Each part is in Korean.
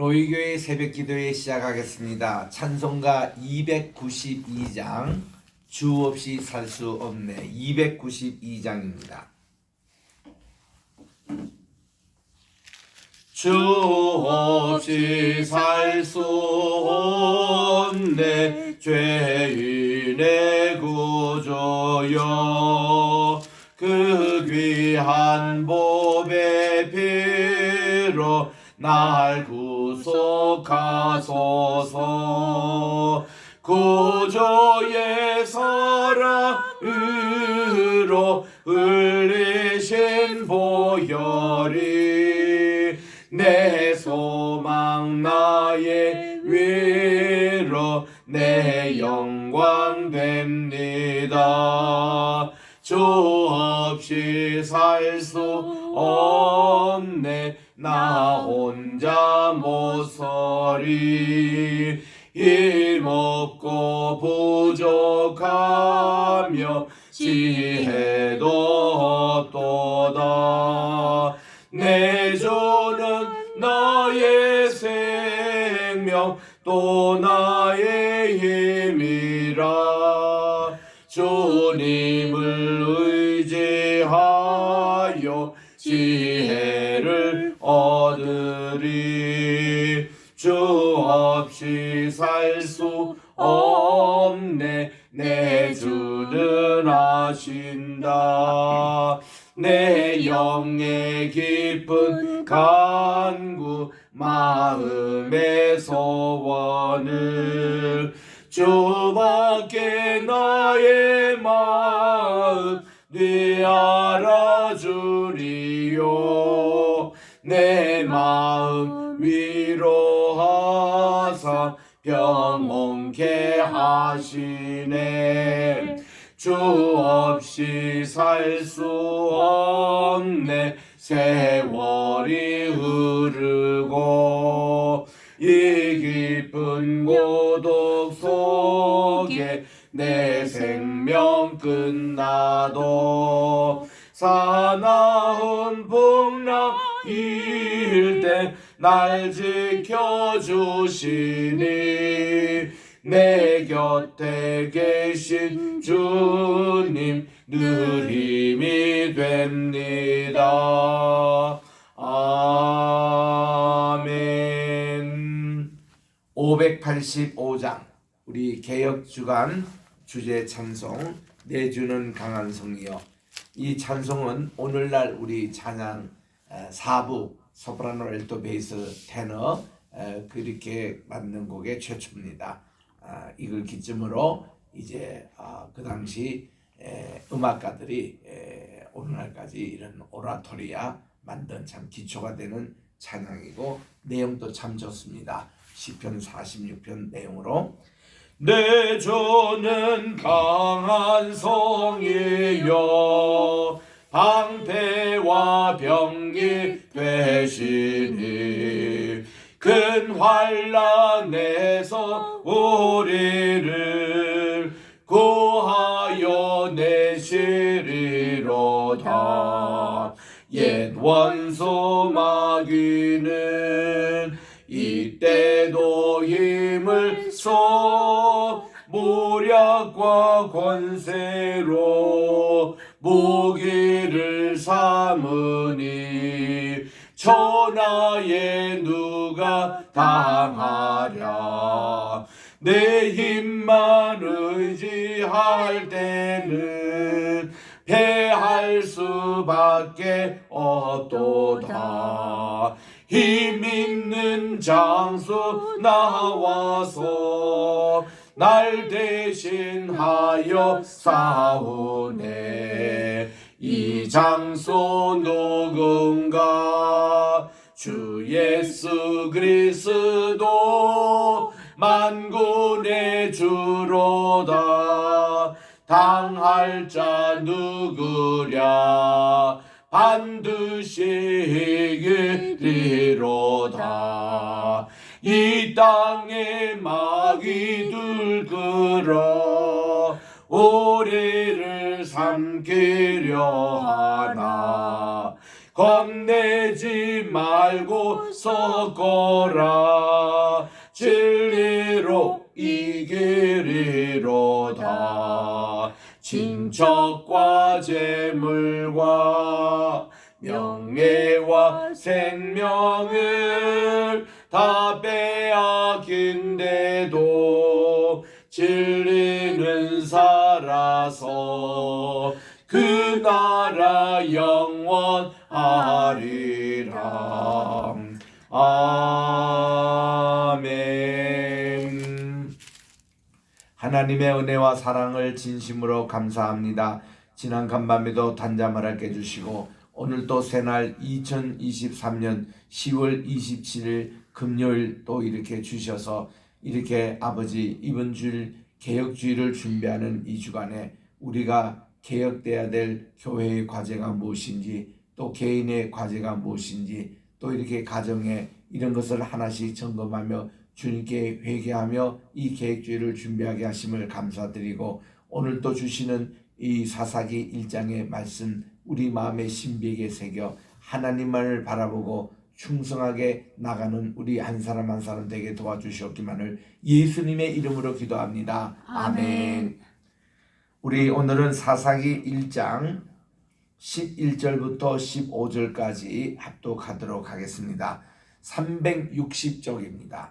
로이교회 새벽기도회 시작하겠습니다. 찬송가 292장 주 없이 살 수 없네. 292장입니다. 주 없이 살 수 없네. 죄인의 구주여, 그 귀한 보배 피로 날 구속하소서. 구주의 사랑으로 흘리신 보혈이 내 소망 나의 위로 내 영광 됩니다. 주 없이 살 수 없네. 나 혼자 못 서리. 힘없고 부족하며 지혜도 없도다. 내 주는 나의 생명 또 나의 힘이라. 주님을 의지하여 지혜를 얻으리. 주 없이 살 수 없네. 내 주는 아신다. 내 영의 깊은 간구 마음의 소원을 주밖에 나의 마음 네 알아주리요. 내 마음 위로하사 평온케 하시네. 주 없이 살 수 없네. 세월이 흐르고 이 깊은 고독 속에 내 생명 끝나도 사나운 풍랑일 때 날 지켜주시니 내 곁에 계신 주님 늘 힘이 됩니다. 아멘. 585장 우리 개혁주간 주제 찬송 내 주는 강한 성이여. 이 찬송은 오늘날 우리 찬양 4부 소프라노, 알토, 베이스, 테너 그렇게 만든 곡의 최초입니다. 이걸 기점으로 이제 그 당시 음악가들이 오늘날까지 이런 오라토리아 만든 참 기초가 되는 찬양이고 내용도 참 좋습니다. 시편 46편 내용으로 내 주는 강한 성이여 방패와 병기 되시니 큰 환난에서 우리를 구하여 내시리로다. 옛 원수 마귀는 이때도 힘을 써 모략과 권세로 무기를 삼으니 천하에 누가 당하랴. 내 힘만 의지할 때는 패할 수밖에 없도다. 힘 있는 장수 나와서 날 대신하여 싸우네. 이 장수 누군가? 주 예수 그리스도 만군의 주로다. 당할 자 누구랴? 반드시 이기리로다. 이 땅에 마귀들 끌어 우리를 삼키려 하나. 겁내지 말고 섞어라. 진리로 이기리로다. 친척과 재물과 명예와 생명을 다 빼앗긴데도 진리는 살아서 그 나라 영원하리라. 아멘. 하나님의 은혜와 사랑을 진심으로 감사합니다. 지난 간밤에도 단잠을 하게 해주시고 오늘도 새날 2023년 10월 27일 금요일 또 이렇게 주셔서 이렇게 아버지 이번 주일 개혁주의를 준비하는 이 주간에 우리가 개혁돼야 될 교회의 과제가 무엇인지 또 개인의 과제가 무엇인지 또 이렇게 가정에 이런 것을 하나씩 점검하며 주님께 회개하며 이 개혁주의를 준비하게 하심을 감사드리고 오늘 또 주시는 이 사사기 1장의 말씀 우리 마음의 신비하게 새겨 하나님만을 바라보고 충성하게 나가는 우리 한 사람 한 사람 되게 도와주시옵기만을 예수님의 이름으로 기도합니다. 아멘. 우리 오늘은 사사기 1장 11절부터 15절까지 합독하도록 하겠습니다. 360쪽입니다.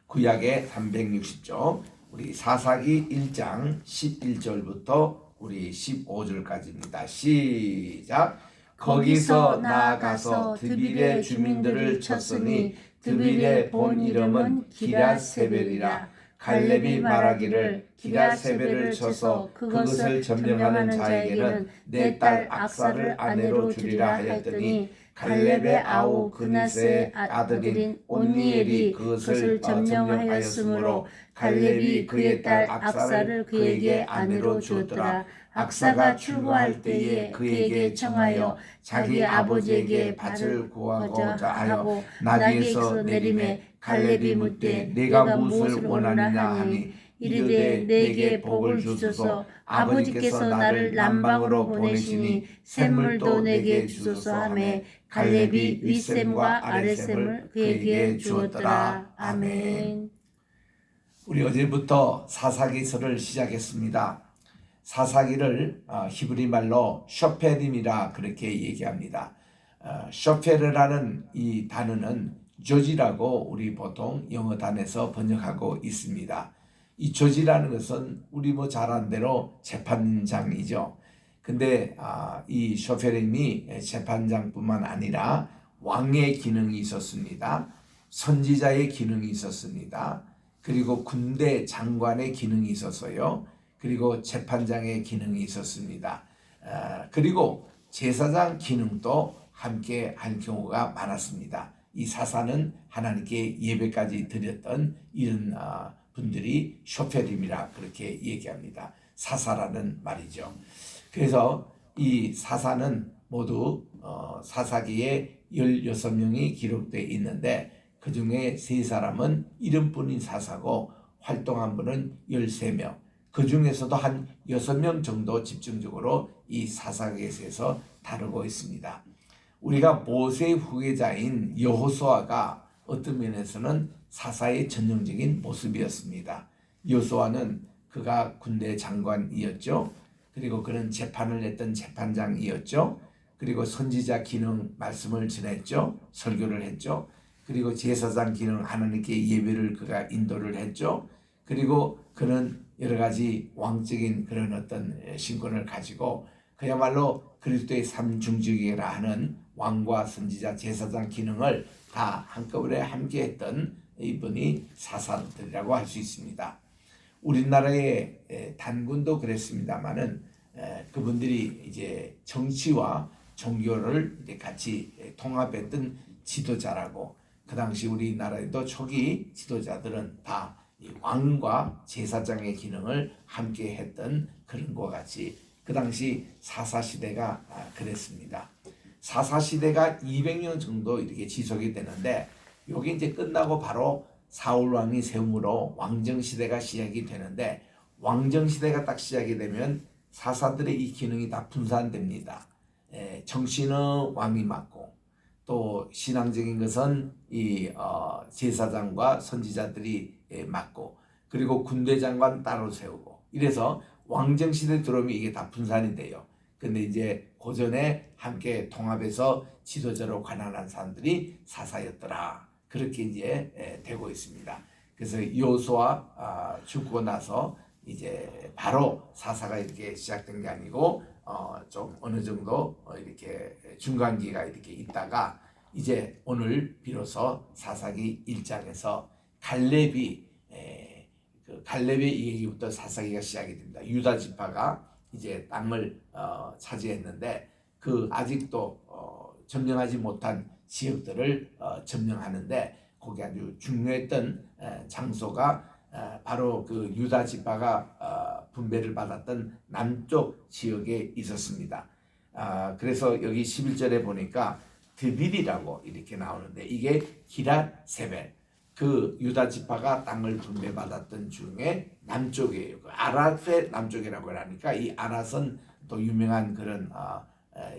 구약의 360쪽 우리 사사기 1장 11절부터 우리 15절까지입니다. 시작. 거기서 나아가서 드빌의 주민들을 쳤으니 드빌의 본 이름은 기랴세벨이라. 갈렙이 말하기를 기랴세벨을 쳐서 그것을 점령하는 자에게는 내 딸 악사를 아내로 주리라 하였더니 갈렙의 아우 그나스의 아들인 온니엘이 그것을 점령하였으므로 갈렙이 그의 딸 악사를 그에게 아내로 주었더라. 악사가 출고할 때에 그에게 청하여 자기 아버지에게 밭을 구하고자 하여 나귀에서 내림에 갈렙이 묻되 내가 무엇을 원하느냐 하니 이르되 내게 복을 주소서. 아버지께서 나를 남방으로 보내시니 샘물도 내게 주소서 하매 갈렙이 윗샘과 아랫샘을 그에게 주었더라. 아멘. 우리 어제부터 사사기서를 시작했습니다. 사사기를 히브리 말로 쇼페림이라 그렇게 얘기합니다. 쇼페르라는 이 단어는 조지라고 우리 보통 영어 단에서 번역하고 있습니다. 이 조지라는 것은 우리 잘 아는 대로 재판장이죠. 근데 이 쇼페림이 재판장뿐만 아니라 왕의 기능이 있었습니다. 선지자의 기능이 있었습니다. 그리고 군대 장관의 기능이 있었어요. 그리고 재판장의 기능이 있었습니다. 그리고 제사장 기능도 함께 한 경우가 많았습니다. 이 사사는 하나님께 예배까지 드렸던 이런 분들이 쇼페림이라 그렇게 얘기합니다. 사사라는 말이죠. 그래서 이 사사는 모두 사사기에 16명이 기록되어 있는데 그 중에 3사람은 이름뿐인 사사고 활동한 분은 13명. 그 중에서도 한 6명 정도 집중적으로 이 사사기에서 다루고 있습니다. 우리가 모세의 후계자인 여호수아가 어떤 면에서는 사사의 전형적인 모습이었습니다. 여호수아는 그가 군대 장관이었죠. 그리고 그는 재판을 했던 재판장이었죠. 그리고 선지자 기능 말씀을 전했죠. 설교를 했죠. 그리고 제사장 기능 하나님께 예배를 그가 인도를 했죠. 그리고 그는 여러 가지 왕적인 그런 어떤 신권을 가지고 그야말로 그리스도의 삼중직이라 하는 왕과 선지자 제사장 기능을 다 한꺼번에 함께 했던 이분이 사사들이라고 할 수 있습니다. 우리나라의 단군도 그랬습니다만은 그분들이 이제 정치와 종교를 이제 같이 통합했던 지도자라고 그 당시 우리나라에도 초기 지도자들은 다 이 왕과 제사장의 기능을 함께 했던 그런 것 같이 그 당시 사사시대가 그랬습니다. 사사시대가 200년 정도 이렇게 지속이 되는데 여기 이제 끝나고 바로 사울왕이 세움으로 왕정시대가 시작이 되는데 왕정시대가 딱 시작이 되면 사사들의 이 기능이 다 분산됩니다. 정신의 왕이 맡고 또 신앙적인 것은 이 제사장과 선지자들이 맡고 그리고 군대 장관 따로 세우고 이래서 왕정시대 들어오면 이게 다 분산이 돼요. 근데 이제 고전에 함께 통합해서 지도자로 관할한 사람들이 사사였더라. 그렇게 이제 되고 있습니다. 그래서 여호수아 죽고 나서 이제 바로 사사가 이렇게 시작된 게 아니고 좀 어느 정도 이렇게 중간기가 이렇게 있다가 이제 오늘 비로소 사사기 1장에서 갈렙이 그 갈렙의 얘기부터 사사기가 시작이 됩니다. 유다 지파가 이제 땅을 차지했는데 그 아직도 점령하지 못한 지역들을 점령하는데 거기 아주 중요했던 장소가 바로 그 유다 지파가 분배를 받았던 남쪽 지역에 있었습니다. 그래서 여기 11절에 보니까 드빌이라고 이렇게 나오는데 이게 기랏세벨 그 유다 지파가 땅을 분배받았던 중에 남쪽이에요. 그 아랏의 남쪽이라고 하니까 이 아랏은 또 유명한 그런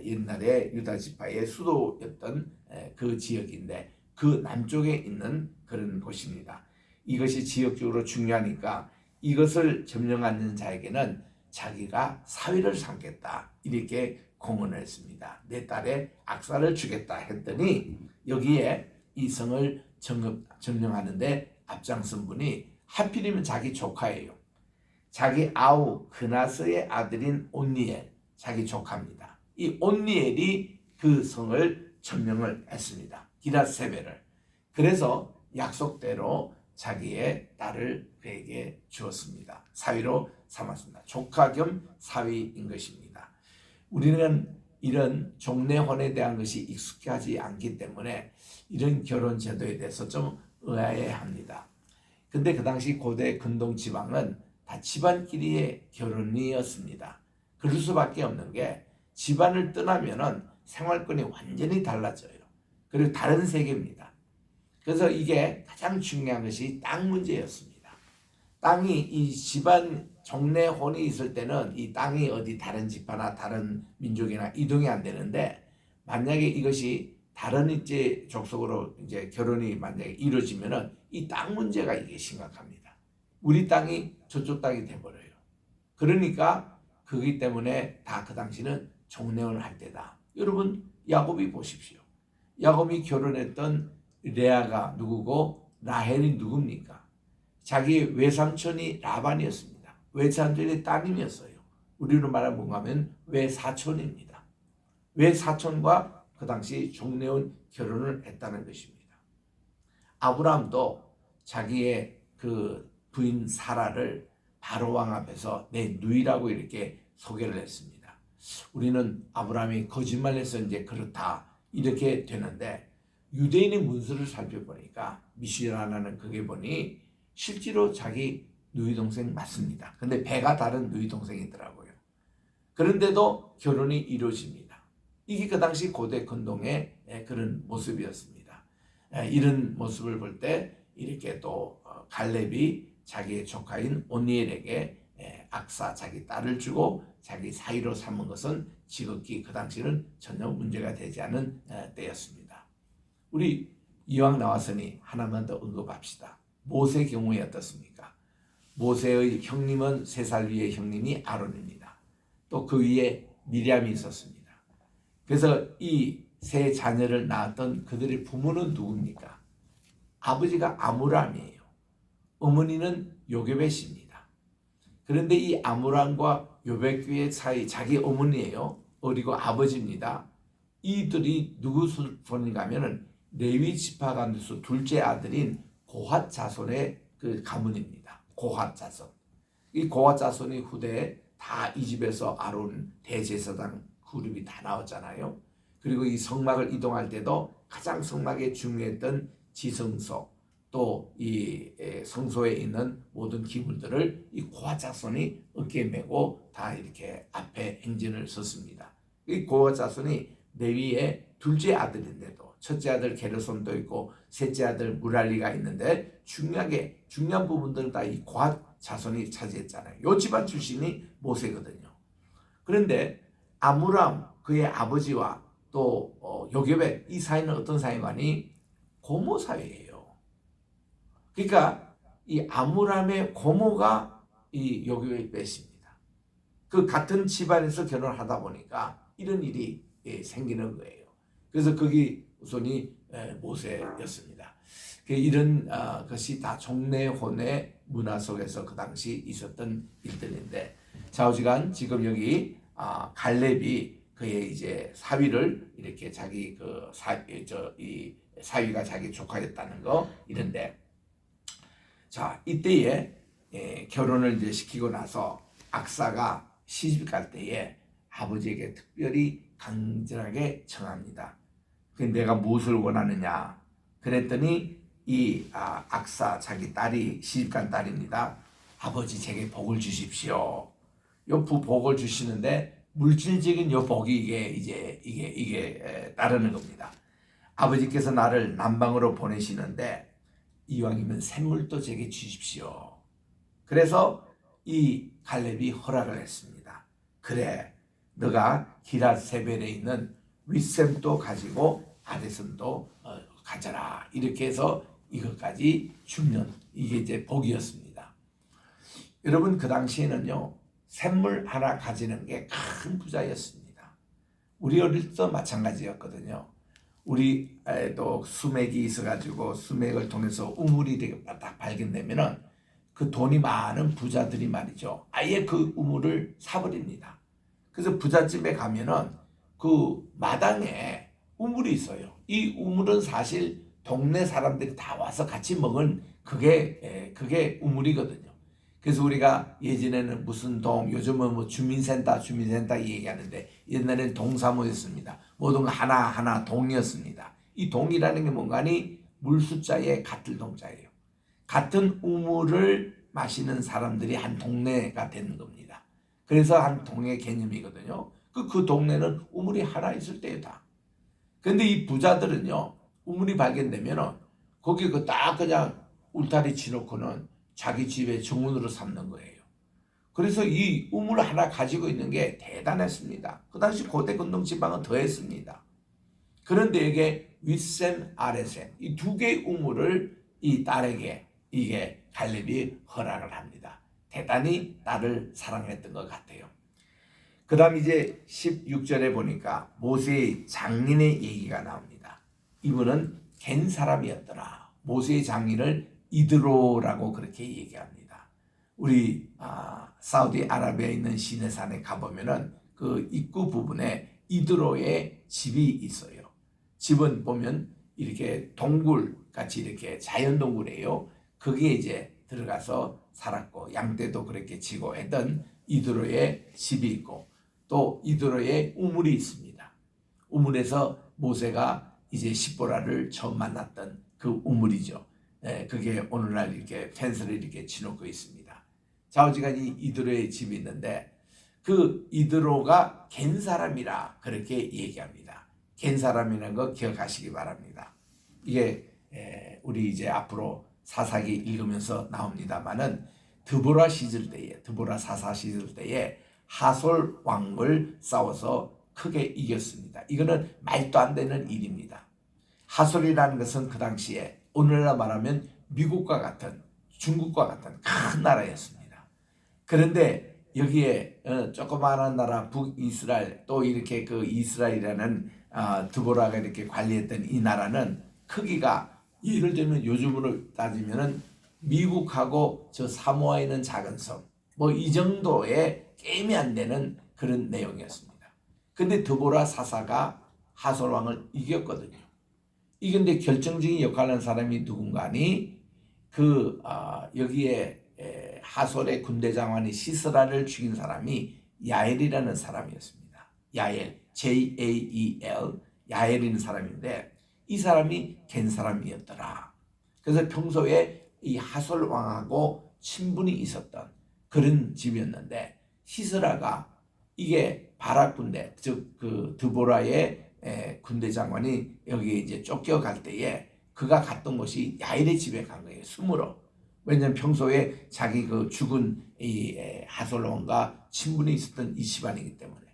옛날에 유다 지파의 수도였던 그 지역인데 그 남쪽에 있는 그런 곳입니다. 이것이 지역적으로 중요하니까 이것을 점령하는 자에게는 자기가 사위를 삼겠다 이렇게 공언을 했습니다. 내 딸의 악사를 주겠다 했더니 여기에 이 성을 점령하는데 앞장선 분이 하필이면 자기 조카예요. 자기 아우 그나스의 아들인 온니엘 자기 조카입니다. 이 온니엘이 그 성을 점령을 했습니다. 기랏세벨을. 그래서 약속대로 자기의 딸을 그에게 주었습니다. 사위로 삼았습니다. 조카 겸 사위인 것입니다. 우리는 이런 종례혼에 대한 것이 익숙하지 않기 때문에 이런 결혼 제도에 대해서 좀 의아해합니다. 근데 그 당시 고대 근동 지방은 다 집안끼리의 결혼이었습니다. 그럴 수밖에 없는 게 집안을 떠나면은 생활권이 완전히 달라져요. 그리고 다른 세계입니다. 그래서 이게 가장 중요한 것이 땅 문제였습니다. 땅이 이 집안 종례혼이 있을 때는 이 땅이 어디 다른 지파나 다른 민족이나 이동이 안 되는데 만약에 이것이 다른 이제 족속으로 이제 결혼이 만약에 이루어지면은 이 땅 문제가 이게 심각합니다. 우리 땅이 저쪽 땅이 돼버려요. 그러니까 그렇기 때문에 다 그 당시는 종례혼을 할 때다. 여러분 야곱이 보십시오. 야곱이 결혼했던 레아가 누구고 라헬이 누굽니까? 자기 외삼촌이 라반이었습니다. 외삼촌이 따님이었어요. 우리로 말하면 뭔가 하면 외사촌입니다. 외사촌과 그 당시 종례혼 결혼을 했다는 것입니다. 아브라함도 자기의 그 부인 사라를 바로 왕 앞에서 내 누이라고 이렇게 소개를 했습니다. 우리는 아브라함이 거짓말해서 이제 그렇다 이렇게 되는데 유대인의 문서를 살펴보니까 미시라라는 그게 보니 실제로 자기 누이 동생 맞습니다. 근데 배가 다른 누이 동생이더라고요. 그런데도 결혼이 이루어집니다. 이게 그 당시 고대 근동의 그런 모습이었습니다. 이런 모습을 볼 때 이렇게 또 갈렙이 자기의 조카인 온니엘에게 악사 자기 딸을 주고 자기 사위로 삼은 것은 지극히 그 당시는 전혀 문제가 되지 않은 때였습니다. 우리 이왕 나왔으니 하나만 더 언급합시다. 모세 경우에 어떻습니까? 모세의 형님은 3살 위의 형님이 아론입니다. 또 그 위에 미리암이 있었습니다. 그래서 이 세 자녀를 낳았던 그들의 부모는 누굽니까? 아버지가 아므람이에요. 어머니는 요게벳입니다. 그런데 이 아므람과 요베크의 사이 자기 어머니예요. 그리고 아버지입니다. 이들이 누구 손인가 하면은 레위 지파 가운데서 둘째 아들인 고핫 자손의 그 가문입니다. 고핫 자손. 이 고핫 자손이 후대에 다 이 집에서 아론 대제사장 그룹이 다 나왔잖아요. 그리고 이 성막을 이동할 때도 가장 성막에 중요했던 지성소 또 이 성소에 있는 모든 기물들을 이 고핫 자손이 어깨에 메고 다 이렇게 앞에 행진을 섰습니다. 이 고핫 자손이 레위의 둘째 아들인데도 첫째 아들 게르손도 있고 셋째 아들 무랄리가 있는데 중요한 부분들은 다 이 고핫 자손이 차지했잖아요. 요 집안 출신이 모세거든요. 그런데 아므람 그의 아버지와 또 요괴벳 이 사이는 어떤 사이관이 고모 사이예요. 그러니까 이 아므람의 고모가 이 요괴벳입니다. 그 같은 집안에서 결혼을 하다 보니까 이런 일이 생기는 거예요. 그래서 그게 우선이 모세였습니다. 이런 것이 다 종례혼의 문화 속에서 그 당시 있었던 일들인데, 좌우지간 지금 여기 갈렙이 그의 이제 사위를 이렇게 자기 이 사위가 자기 조카였다는 거 이런데, 자 이때에 결혼을 이제 시키고 나서 악사가 시집 갈 때에 아버지에게 특별히 간절하게 청합니다. 내가 무엇을 원하느냐 그랬더니 이 악사 자기 딸이 시집간 딸입니다. 아버지 제게 복을 주십시오. 요 복을 주시는데 물질적인 요 복이 이게 따르는 겁니다. 아버지께서 나를 남방으로 보내시는데 이왕이면 샘물도 제게 주십시오. 그래서 이 갈렙이 허락을 했습니다. 그래, 너가 기랏세벨에 있는 윗샘도 가지고 아랫샘도 가져라. 이렇게 해서 이것까지 주면 이게 이제 복이었습니다. 여러분 그 당시에는요 샘물 하나 가지는 게 큰 부자였습니다. 우리 어릴 때도 마찬가지였거든요. 우리도 수맥이 있어가지고 수맥을 통해서 우물이 되게 딱 발견되면은 그 돈이 많은 부자들이 말이죠 아예 그 우물을 사버립니다. 그래서 부잣집에 가면은 그 마당에 우물이 있어요. 이 우물은 사실 동네 사람들이 다 와서 같이 먹은 그게 우물이거든요. 그래서 우리가 예전에는 무슨 동, 요즘은 뭐 주민센터 얘기하는데 옛날에는 동사무였습니다. 모든 거 하나하나 동이었습니다. 이 동이라는 게 뭔가니 물숫자의 같을 동자예요. 같은 우물을 마시는 사람들이 한 동네가 되는 겁니다. 그래서 한 동의 개념이거든요. 그 동네는 우물이 하나 있을 때다. 근데 이 부자들은요, 우물이 발견되면은 거기 딱 그냥 울타리 치놓고는 자기 집의 정원으로 삼는 거예요. 그래서 이 우물 하나 가지고 있는 게 대단했습니다. 그 당시 고대 근동 지방은 더했습니다. 그런데 이게 윗샘, 아랫샘 이 두 개의 우물을 이 딸에게 이게 갈렙이 허락을 합니다. 대단히 딸을 사랑했던 것 같아요. 그 다음 이제 16절에 보니까 모세의 장인의 얘기가 나옵니다. 이분은 겐 사람이었더라. 모세의 장인을 이드로라고 그렇게 얘기합니다. 우리 사우디아라비아에 있는 시내산에 가보면은 그 입구 부분에 이드로의 집이 있어요. 집은 보면 이렇게 동굴 같이 이렇게 자연 동굴이에요. 거기에 이제 들어가서 살았고 양떼도 그렇게 지고 했던 이드로의 집이 있고 또 이드로의 우물이 있습니다. 우물에서 모세가 이제 십보라를 처음 만났던 그 우물이죠. 그게 오늘날 이렇게 펜스를 이렇게 치놓고 있습니다. 좌우지간이 이드로의 집이 있는데 그 이드로가 겐 사람이라 그렇게 얘기합니다. 겐 사람이라는 거 기억하시기 바랍니다. 이게 우리 이제 앞으로 사사기 읽으면서 나옵니다만은 드보라 사사 시절 때에 하솔 왕을 싸워서 크게 이겼습니다. 이거는 말도 안 되는 일입니다. 하솔이라는 것은 그 당시에 오늘날 말하면 미국과 같은 중국과 같은 큰 나라였습니다. 그런데 여기에 조그마한 나라 북이스라엘 또 이렇게 그 이스라엘이라는 드보라가 이렇게 관리했던 이 나라는 크기가 예를 들면 요즘으로 따지면은 미국하고 저 사모아에 있는 작은 섬 뭐 이 정도의 게임이 안 되는 그런 내용이었습니다. 근데 드보라 사사가 하솔 왕을 이겼거든요. 이건데 결정적인 역할을 하는 사람이 누군가니 여기에 하솔의 군대 장관이 시스라를 죽인 사람이 야엘이라는 사람이었습니다. 야엘, Jael, 야엘이라는 사람인데 이 사람이 겐 사람이었더라. 그래서 평소에 이 하솔 왕하고 친분이 있었던 그런 집이었는데 시스라가 이게 바락 군대, 즉 그 드보라의 군대 장관이 여기에 이제 쫓겨갈 때에 그가 갔던 곳이 야엘의 집에 간 거예요. 숨으로. 왜냐하면 평소에 자기 그 죽은 이 하솔 왕과 친분이 있었던 이 집안이기 때문에.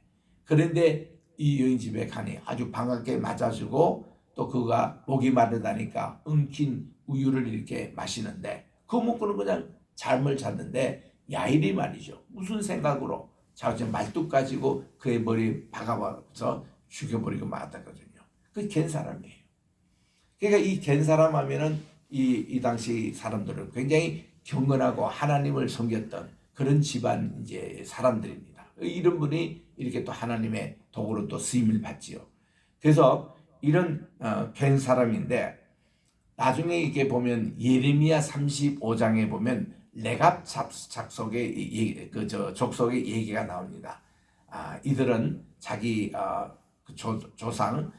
그런데 이 여인 집에 가니 아주 반갑게 맞아주고 또 그가 목이 마르다니까 엉킨 우유를 이렇게 마시는데 그 먹고는 그냥 잠을 잤는데 야일이 말이죠. 무슨 생각으로 자기 말뚝 가지고 그의 머리에 박아봐서 죽여버리고 말았거든요. 그 갠 사람이에요. 그러니까 이 갠 사람 하면은 이 당시 사람들은 굉장히 경건하고 하나님을 섬겼던 그런 집안 이제 사람들입니다. 이런 분이 이렇게 또 하나님의 도구로 또 쓰임을 받지요. 그래서 이런 갠 사람인데 나중에 이게 보면 예레미야 35장에 보면 레갑 작속의 족속의 얘기가 나옵니다. 이들은 자기 조상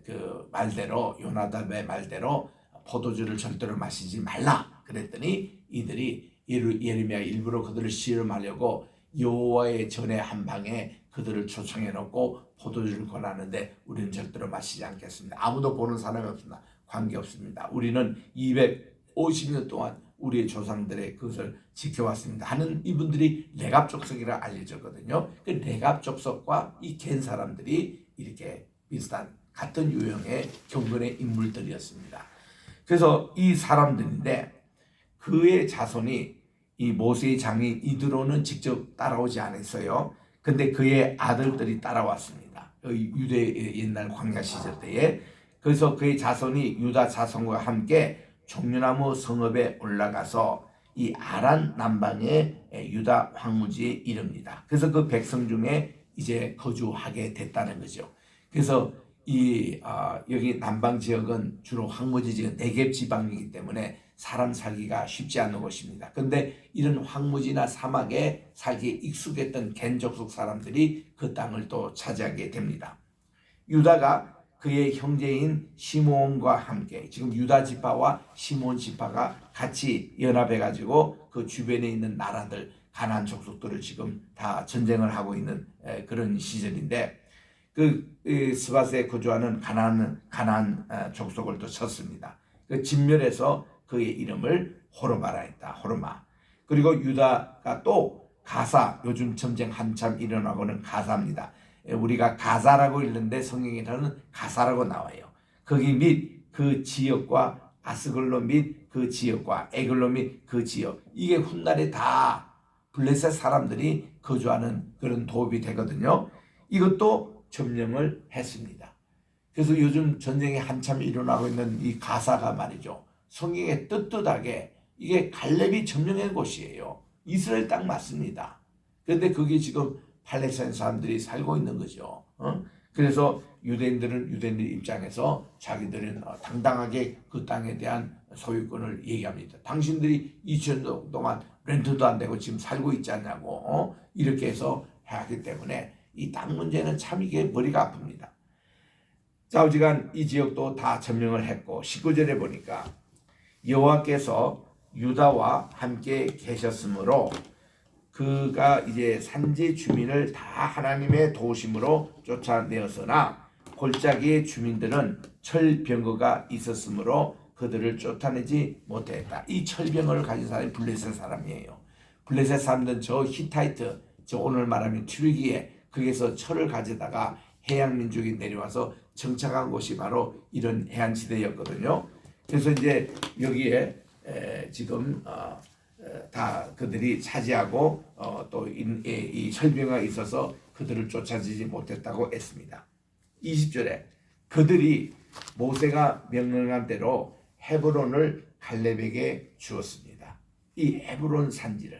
그 말대로 요나답의 말대로 포도주를 절대로 마시지 말라 그랬더니 이들이 예레미야 일부러 그들을 시험하려고 여호와의 전의 한 방에 그들을 초청해 놓고 포도주를 권하는데 우리는 절대로 마시지 않겠습니다. 아무도 보는 사람이 없습니다. 관계없습니다. 우리는 250년 동안 우리의 조상들의 그것을 지켜왔습니다 하는 이분들이 레갑 족속이라 알려졌거든요. 그 레갑 족속과 이 갠 사람들이 이렇게 비슷한 같은 유형의 경건의 인물들이었습니다. 그래서 이 사람들인데 그의 자손이 이 모세의 장인 이드로는 직접 따라오지 않았어요. 근데 그의 아들들이 따라왔습니다. 유대 옛날 광야 시절 때에. 그래서 그의 자손이 유다 자손과 함께 종려나무 성읍에 올라가서 이 아란 남방의 유다 황무지에 이릅니다. 그래서 그 백성 중에 이제 거주하게 됐다는 거죠. 그래서 여기 남방 지역은 주로 황무지 지역 네겝 지방이기 때문에 사람 살기가 쉽지 않은 곳입니다. 그런데 이런 황무지나 사막에 살기에 익숙했던 갠 족속 사람들이 그 땅을 또 차지하게 됩니다. 유다가 그의 형제인 시므온과 함께 지금 유다 지파와 시므온 지파가 같이 연합해 가지고 그 주변에 있는 나라들 가나안 족속들을 지금 다 전쟁을 하고 있는 그런 시절인데 그 스밧에 거주하는 가나안 족속을 또 쳤습니다. 그 진멸해서 그의 이름을 호르마라 했다. 호르마. 그리고 유다가 또 가사, 요즘 전쟁 한참 일어나고는 가사입니다. 우리가 가사라고 읽는데 성경에서는 가사라고 나와요. 거기 및 그 지역과 아스글로 및 그 지역과 에글로 및 그 지역, 이게 훗날에 다 블레셋 사람들이 거주하는 그런 도읍이 되거든요. 이것도 점령을 했습니다. 그래서 요즘 전쟁이 한참 일어나고 있는 이 가사가 말이죠. 성경에 떳떳하게 이게 갈렙이 점령한 곳이에요. 이스라엘 땅 맞습니다. 그런데 그게 지금 팔레스타인 사람들이 살고 있는 거죠. 그래서 유대인들은 유대인들 입장에서 자기들은 당당하게 그 땅에 대한 소유권을 얘기합니다. 당신들이 2000년 동안 렌트도 안 되고 지금 살고 있지 않냐고 이렇게 해서 하기 때문에 이 땅 문제는 참 이게 머리가 아픕니다. 좌우지간 이 지역도 다 점령을 했고 19절에 보니까 여호와께서 유다와 함께 계셨으므로 그가 이제 산지 주민을 다 하나님의 도우심으로 쫓아내었으나 골짜기의 주민들은 철병거가 있었으므로 그들을 쫓아내지 못했다. 이 철병거를 가진 사람이 블레셋 사람이에요. 블레셋 사람들은 저 히타이트, 저 오늘 말하면 튀르기에 거기서 철을 가져다가 해양 민족이 내려와서 정착한 곳이 바로 이런 해안지대였거든요. 그래서 이제 여기에 지금 다 그들이 차지하고 또 이 철병가 있어서 그들을 쫓아지지 못했다고 했습니다. 20절에 그들이 모세가 명령한 대로 헤브론을 갈렙에게 주었습니다. 이 헤브론 산지를.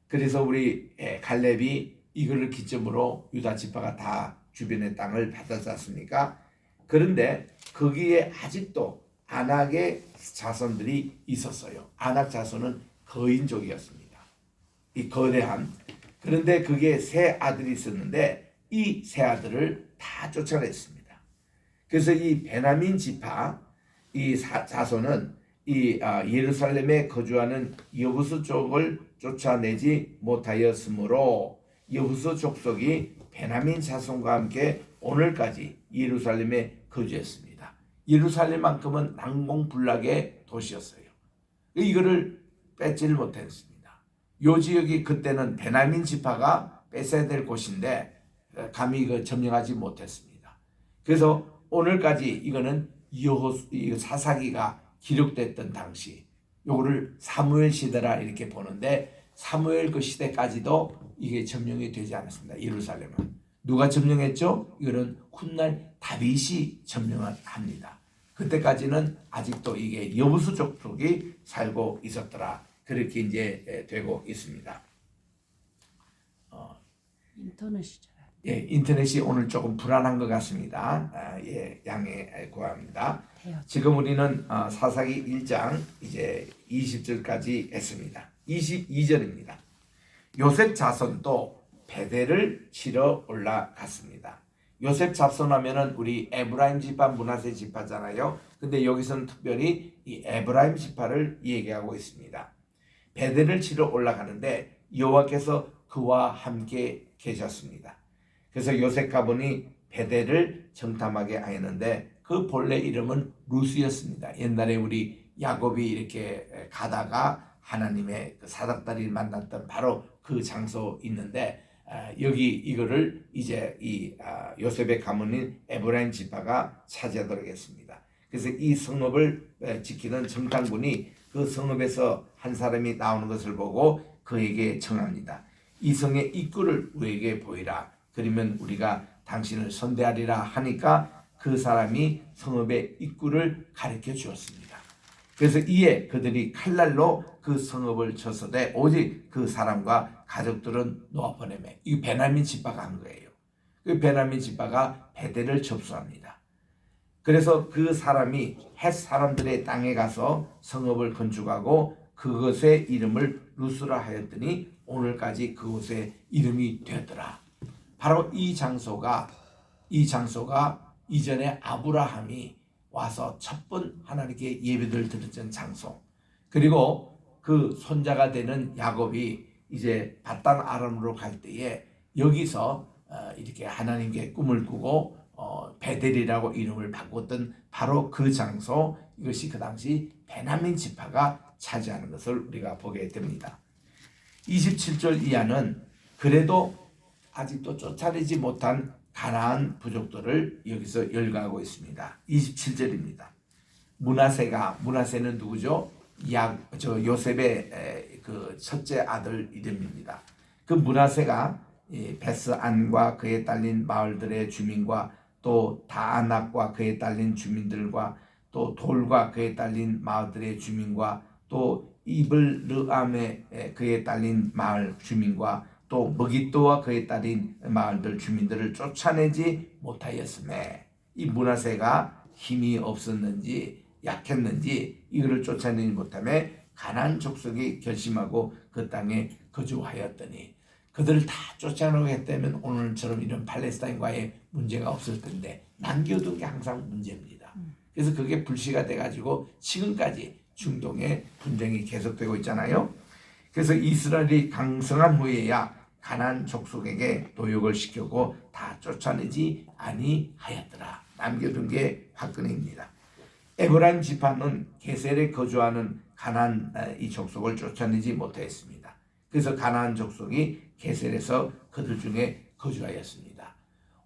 그래서 우리 갈렙이 이거를 기점으로 유다 지파가 다 주변의 땅을 받았지 않습니까? 그런데 거기에 아직도 아낙의 자손들이 있었어요. 아낙 자손은 거인족이었습니다. 이 거대한. 그런데 그게 세 아들이 있었는데 이 세 아들을 다 쫓아냈습니다. 그래서 이 베냐민 지파 이 자손은 이 예루살렘에 거주하는 여부스 족을 쫓아내지 못하였으므로 여부스 족속이 베냐민 자손과 함께 오늘까지 예루살렘에 거주했습니다. 예루살렘만큼은 난공불락의 도시였어요. 이거를 뺏지를 못했습니다. 요 지역이 그때는 베냐민 지파가 뺏어야 될 곳인데 감히 점령하지 못했습니다. 그래서 오늘까지 이거는 사사기가 기록됐던 당시 요거를 사무엘 시대라 이렇게 보는데 사무엘 그 시대까지도 이게 점령이 되지 않았습니다. 예루살렘은 누가 점령했죠? 이거는 훗날 다윗이 점령을 합니다. 그때까지는 아직도 이게 여부수 족속이 살고 있었더라. 그렇게 이제 되고 있습니다. 인터넷이죠. 예, 인터넷이 오늘 조금 불안한 것 같습니다. 예, 양해 구합니다. 지금 우리는 사사기 1장 이제 20절까지 했습니다. 22절입니다. 요셉 자손도 베델을 치러 올라갔습니다. 요셉 자손하면은 우리 에브라임 지파, 므낫세 지파잖아요. 근데 여기서는 특별히 이 에브라임 지파를 얘기하고 있습니다. 베델을 치러 올라가는데 여호와께서 그와 함께 계셨습니다. 그래서 요셉 가문이 베델을 정탐하게 하였는데 그 본래 이름은 루스였습니다. 옛날에 우리 야곱이 이렇게 가다가 하나님의 그 사닥다리를 만났던 바로 그 장소 있는데 여기 이거를 이제 이 요셉의 가문인 에브라임 지파가 차지하도록 했습니다. 그래서 이 성읍을 지키는 정탐군이 그 성읍에서 한 사람이 나오는 것을 보고 그에게 청합니다. 이 성의 입구를 우리에게 보이라. 그러면 우리가 당신을 선대하리라 하니까 그 사람이 성읍의 입구를 가르쳐 주었습니다. 그래서 이에 그들이 칼날로 그 성읍을 쳤으되 오직 그 사람과 가족들은 놓아보내매. 이 베냐민 지파가 한 거예요. 그 베냐민 지파가 베델을 접수합니다. 그래서 그 사람이 헷 사람들의 땅에 가서 성읍을 건축하고 그것의 이름을 루스라 하였더니 오늘까지 그곳의 이름이 되었더라. 바로 이 장소가 이전에 아브라함이 와서 첫 번 하나님께 예배를 드렸던 장소, 그리고 그 손자가 되는 야곱이 이제 밧단 아람으로 갈 때에 여기서 이렇게 하나님께 꿈을 꾸고 베델이라고 이름을 바꿨던 바로 그 장소, 이것이 그 당시 베냐민 지파가 차지하는 것을 우리가 보게 됩니다. 27절 이하는 그래도 아직도 쫓아내지 못한 가나안 부족들을 여기서 열거하고 있습니다. 27절입니다. 므낫세는 누구죠? 요셉의 그 첫째 아들 이름입니다. 그 므낫세가 베스안과 그에 딸린 마을들의 주민과 또 다아낙과 그에 딸린 주민들과 또 돌과 그에 딸린 마을들의 주민과 또 이블르암에 그에 딸린 마을 주민과 또 머깃도와 그에 딸린 마을들 주민들을 쫓아내지 못하였음에 이 므낫세가 힘이 없었는지 약했는지 이거를 쫓아내지 못하며 가나안 족속이 결심하고 그 땅에 거주하였더니 그들을 다 쫓아내고 했다면 오늘처럼 이런 팔레스타인과의 문제가 없을 텐데 남겨둔 게 항상 문제입니다. 그래서 그게 불씨가 돼가지고 지금까지 중동의 분쟁이 계속되고 있잖아요. 그래서 이스라엘이 강성한 후에야 가나안 족속에게 도역을 시켰고 다 쫓아내지 아니하였더라. 남겨둔 게 화근입니다. 에브라임 지파는 게셀에 거주하는 가나안 이 족속을 쫓아내지 못하였습니다. 그래서 가나안 족속이 게셀에서 그들 중에 거주하였습니다.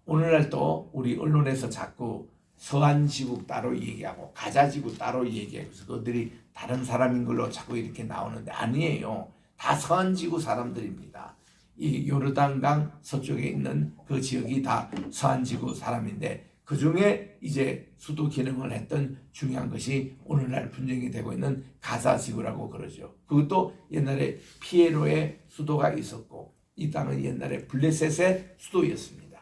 오늘날도 우리 언론에서 자꾸 서한지국 따로 얘기하고 가자지국 따로 얘기하고 그래서 그들이 다른 사람인 걸로 자꾸 이렇게 나오는데 아니에요. 다 서한지구 사람들입니다. 이 요르단강 서쪽에 있는 그 지역이 다 서한지구 사람인데 그 중에 이제 수도 기능을 했던 중요한 것이 오늘날 분쟁이 되고 있는 가자지구라고 그러죠. 그것도 옛날에 피에로의 수도가 있었고 이 땅은 옛날에 블레셋의 수도였습니다.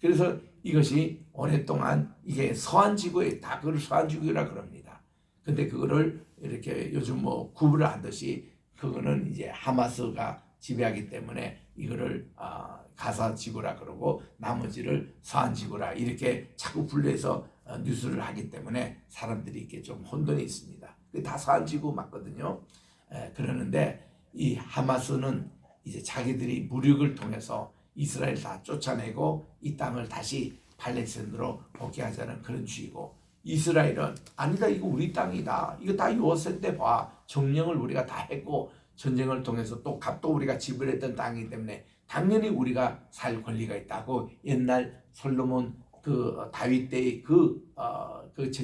그래서 이것이 오랫동안 이게 서한지구에 다 그걸 서한지구라 그럽니다. 근데 그거를 이렇게 요즘 뭐 구분을 하듯이 그거는 이제 하마스가 지배하기 때문에 이거를 가사지구라 그러고 나머지를 서한지구라 이렇게 자꾸 분류해서 뉴스를 하기 때문에 사람들이 이렇게 좀 혼돈이 있습니다. 다 서한지구 맞거든요. 그러는데 이 하마스는 이제 자기들이 무력을 통해서 이스라엘 다 쫓아내고 이 땅을 다시 팔레스타인으로 복귀하자는 그런 주의고 이스라엘은 아니다 이거 우리 땅이다 이거 다 요셉 때 봐 정령을 우리가 다 했고 전쟁을 통해서 또 값도 우리가 지불했던 땅이기 때문에 당연히 우리가 살 권리가 있다고 옛날 솔로몬 다윗 때의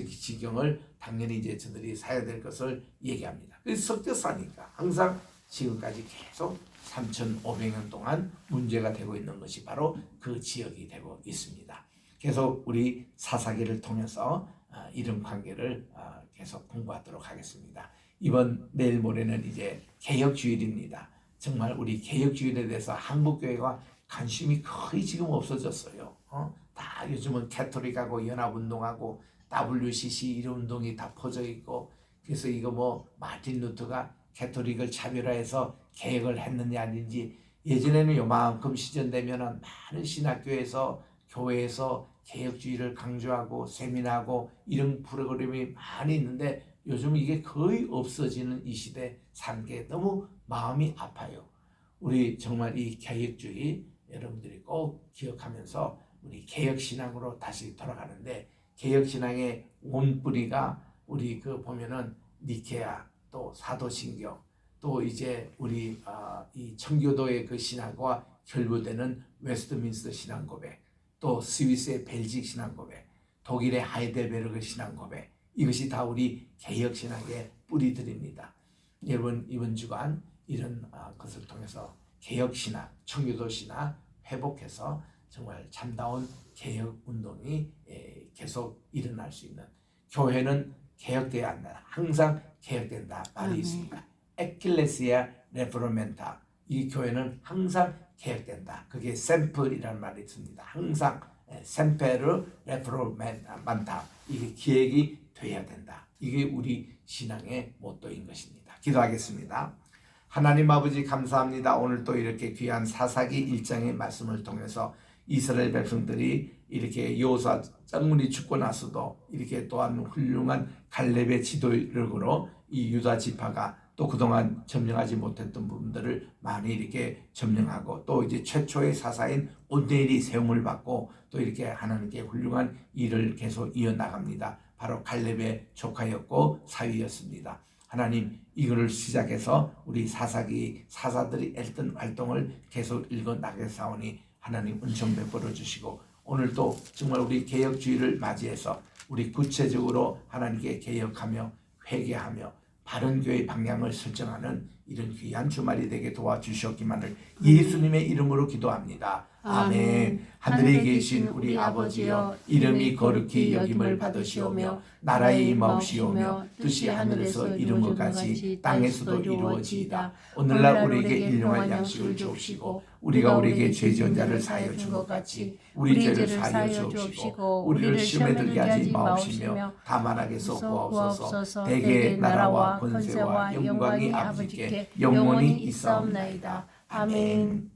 지경을 당연히 이제 저들이 사야 될 것을 얘기합니다. 그래서 석대사니까 항상 지금까지 계속 3,500년 동안 문제가 되고 있는 것이 바로 그 지역이 되고 있습니다. 계속 우리 사사기를 통해서 이런 관계를 계속 공부하도록 하겠습니다. 내일 모레는 이제 개혁주일입니다. 정말 우리 개혁주일에 대해서 한국교회가 관심이 거의 지금 없어졌어요. 다 요즘은 캐토릭하고 연합운동하고 WCC 이런 운동이 다 퍼져 있고, 그래서 이거 마틴 루터가 캐토릭을 차별화해서 개혁을 했느냐 아닌지, 예전에는 요만큼 시전되면은 많은 신학교에서 교회에서 개혁주의를 강조하고 세미나하고 이런 프로그램이 많이 있는데 요즘 이게 거의 없어지는 이 시대 산 게 너무 마음이 아파요. 우리 정말 이 개혁주의 여러분들이 꼭 기억하면서 우리 개혁신앙으로 다시 돌아가는데, 개혁신앙의 원뿌리가 우리 보면은 니케아, 또 사도신경, 또 이제 우리 이 청교도의 그 신앙과 결부되는 웨스트민스터 신앙고백, 또 스위스의 벨직 신앙고백, 독일의 하이델베르그 신앙고백, 이것이 다 우리 개혁신앙의 뿌리들입니다. 여러분 이번 주간 이런 것을 통해서 개혁신앙, 청교도신앙 회복해서 정말 참다운 개혁운동이 계속 일어날 수 있는, 교회는 개혁돼야 한다, 항상 개혁된다 말이 있습니다. 에클레시아 레포르멘타, 이 교회는 항상 개혁된다. 그게 샘플이라는 말이 있습니다. 항상 샘페르 레포르멘타, 이게 기획이 돼야 된다. 이게 우리 신앙의 모토인 것입니다. 기도하겠습니다. 하나님 아버지 감사합니다. 오늘 또 이렇게 귀한 사사기 1장의 말씀을 통해서 이스라엘 백성들이 이렇게 여호수아 짱문이 죽고 나서도 이렇게 또한 훌륭한 갈렙의 지도력으로 이 유다 지파가 또 그동안 점령하지 못했던 부분들을 많이 이렇게 점령하고, 또 이제 최초의 사사인 온데일이 세움을 받고 또 이렇게 하나님께 훌륭한 일을 계속 이어나갑니다. 바로 갈렙의 조카였고 사위였습니다. 하나님, 이거를 시작해서 우리 사사들이 했던 활동을 계속 읽어나가사오니 하나님 은총 베풀어 주시고, 오늘도 정말 우리 개혁주의를 맞이해서 우리 구체적으로 하나님께 개혁하며 회개하며 바른 교회 방향을 설정하는 이런 귀한 주말이 되게 도와주셨기만을 예수님의 이름으로 기도합니다. 아멘. 하늘에 계신 우리 아버지여, 이름이 거룩히 여김을 받으시오며 나라의 임하옵시오며 뜻이 하늘에서 이룬 것 같이 땅에서도 이루어지이다. 오늘날 우리에게 일용할 양식을 주옵시고, 우리가 우리에게 죄 지은 자를 사하여 준 것 같이 우리 죄를 사하여 주옵시고, 우리를 시험에 들게 하지 마옵시며 다만 악에서 구하옵소서. 대개 나라와 권세와 영광이 아버지께 영원히 있사옵나이다. 아멘.